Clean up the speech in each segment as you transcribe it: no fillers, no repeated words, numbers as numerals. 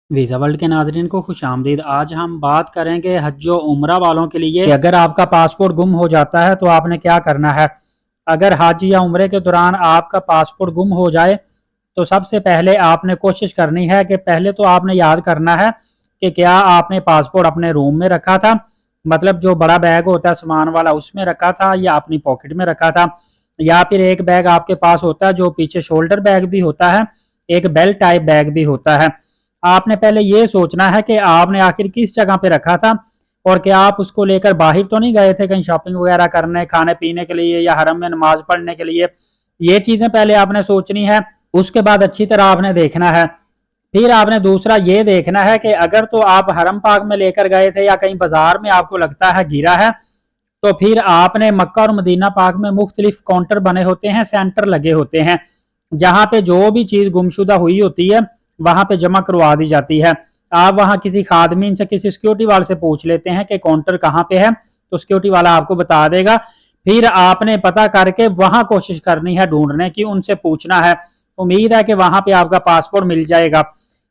Visa world के नाज़रीन को खुशामदीद। आज हम बात करेंगे हज व उम्रा वालों के लिए कि अगर आपका पासपोर्ट गुम हो जाता है तो आपने क्या करना है। अगर हज या उम्रे के दौरान आपका पासपोर्ट गुम हो जाए तो सबसे पहले आपने कोशिश करनी है कि पहले तो आपने याद करना है कि क्या आपने पासपोर्ट अपने रूम में रखा था, मतलब जो बड़ा बैग होता है सामान वाला उसमें रखा था, या अपनी पॉकेट में रखा था, या फिर एक बैग आपके पास होता है जो पीछे शोल्डर बैग भी होता है, एक बेल्ट टाइप बैग भी होता है। आपने पहले ये सोचना है कि आपने आखिर किस जगह पे रखा था और क्या आप उसको लेकर बाहर तो नहीं गए थे कहीं शॉपिंग वगैरह करने, खाने पीने के लिए या हरम में नमाज पढ़ने के लिए। ये चीजें पहले आपने सोचनी है। उसके बाद अच्छी तरह आपने देखना है। फिर आपने दूसरा ये देखना है कि अगर तो आप हरम पाक में लेकर गए थे या कहीं बाजार में आपको लगता है गिरा है, तो फिर आपने मक्का और मदीना पाक में मुख्तलिफ काउंटर बने होते हैं, सेंटर लगे होते हैं, जहां पे जो भी चीज गुमशुदा हुई होती है वहां पे जमा करवा दी जाती है। आप वहां किसी खादमीन से, किसी सिक्योरिटी वाले से पूछ लेते हैं कि काउंटर कहाँ पे है, तो सिक्योरिटी वाला आपको बता देगा। फिर आपने पता करके वहां कोशिश करनी है ढूंढने की, उनसे पूछना है। उम्मीद है कि वहां पे आपका पासपोर्ट मिल जाएगा।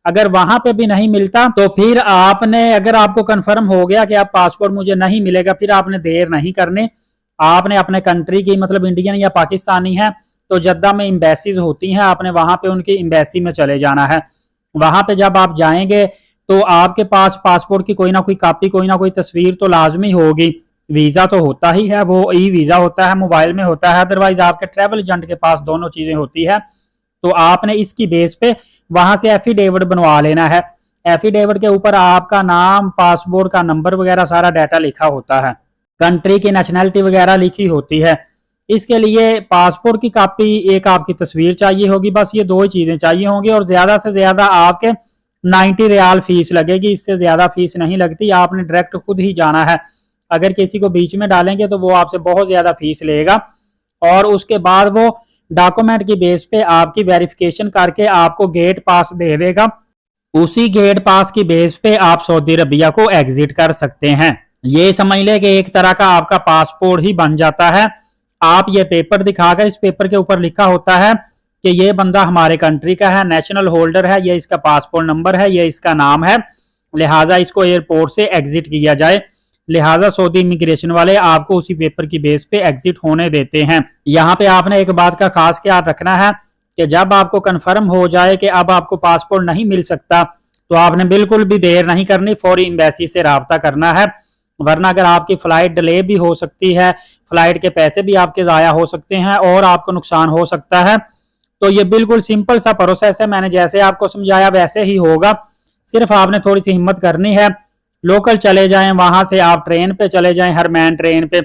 अगर वहां पे भी नहीं मिलता तो फिर आपने, अगर आपको कंफर्म हो गया कि आप पासपोर्ट मुझे नहीं मिलेगा, फिर आपने देर नहीं करनी। आपने अपने कंट्री की, मतलब इंडियन या पाकिस्तानी है तो जद्दा में एम्बेसीज होती हैं, आपने वहां पे उनकी एम्बेसी में चले जाना है। वहां पे जब आप जाएंगे तो आपके पास पासपोर्ट की कोई ना कोई कॉपी, कोई ना कोई तस्वीर तो लाजमी होगी। वीजा तो होता ही है, वो ई वीजा होता है, मोबाइल में होता है, अदरवाइज आपके ट्रेवल एजेंट के पास दोनों चीजें होती है। तो आपने इसकी बेस पे वहां से एफिडेविट बनवा लेना है। एफिडेविट के ऊपर आपका नाम, पासपोर्ट का नंबर वगैरह सारा डाटा लिखा होता है, कंट्री की नेशनैलिटी वगैरह लिखी होती है। इसके लिए पासपोर्ट की कॉपी, एक आपकी तस्वीर चाहिए होगी, बस ये दो ही चीजें चाहिए होंगी। और ज्यादा से ज्यादा आपके 90 रियाल फीस लगेगी, इससे ज्यादा फीस नहीं लगती। आपने डायरेक्ट खुद ही जाना है। अगर किसी को बीच में डालेंगे तो वो आपसे बहुत ज्यादा फीस लेगा, और उसके बाद वो डॉक्यूमेंट की बेस पे आपकी वेरिफिकेशन करके आपको गेट पास दे देगा। उसी गेट पास की बेस पे आप सऊदी अरबिया को एग्जिट कर सकते हैं। ये समझ ले कि एक तरह का आपका पासपोर्ट ही बन जाता है। आप ये पेपर दिखाकर, इस पेपर के ऊपर लिखा होता है कि ये बंदा हमारे कंट्री का है, नेशनल होल्डर है, ये इसका पासपोर्ट नंबर है, ये इसका नाम है, लिहाजा इसको एयरपोर्ट से एग्जिट किया जाए। लिहाजा सऊदी इमिग्रेशन वाले आपको उसी पेपर की बेस पे एग्जिट होने देते हैं। यहाँ पे आपने एक बात का खास ख्याल रखना है कि जब आपको कंफर्म हो जाए कि अब आपको पासपोर्ट नहीं मिल सकता, तो आपने बिल्कुल भी देर नहीं करनी, फौरी एम्बेसी से राब्ता करना है। वरना अगर आपकी फ्लाइट डिले भी हो सकती है, फ्लाइट के पैसे भी आपके ज़ाया हो सकते हैं और आपको नुकसान हो सकता है। तो ये बिल्कुल सिंपल सा प्रोसेस है, मैंने जैसे आपको समझाया वैसे ही होगा। सिर्फ आपने थोड़ी सी हिम्मत करनी है। लोकल चले जाएं, वहां से आप ट्रेन पे चले जाएं, हरमैन ट्रेन पे,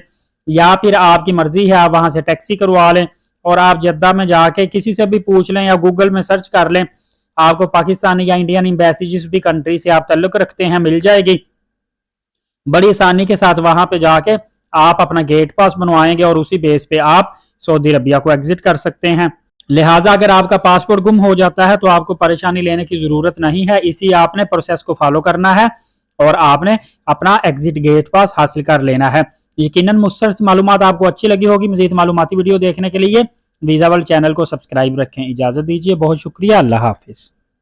या फिर आपकी मर्जी है आप वहां से टैक्सी करवा लें और आप जद्दा में जाके किसी से भी पूछ लें या गूगल में सर्च कर लें, आपको पाकिस्तानी या इंडियन एम्बेसी जिस भी कंट्री से आप ताल्लुक रखते हैं मिल जाएगी। बड़ी आसानी के साथ वहां पे जाके आप अपना गेट पास बनवाएंगे और उसी बेस पे आप सऊदी अरबिया को एग्जिट कर सकते हैं। लिहाजा अगर आपका पासपोर्ट गुम हो जाता है तो आपको परेशानी लेने की जरूरत नहीं है, इसी आपने प्रोसेस को फॉलो करना है और आपने अपना एग्जिट गेट पास हासिल कर लेना है। यकीनन मुझसे मालूमात आपको अच्छी लगी होगी। मजीद मालूमाती वीडियो देखने के लिए वीजा वर्ल्ड चैनल को सब्सक्राइब रखें। इजाजत दीजिए, बहुत शुक्रिया, अल्लाह हाफिज।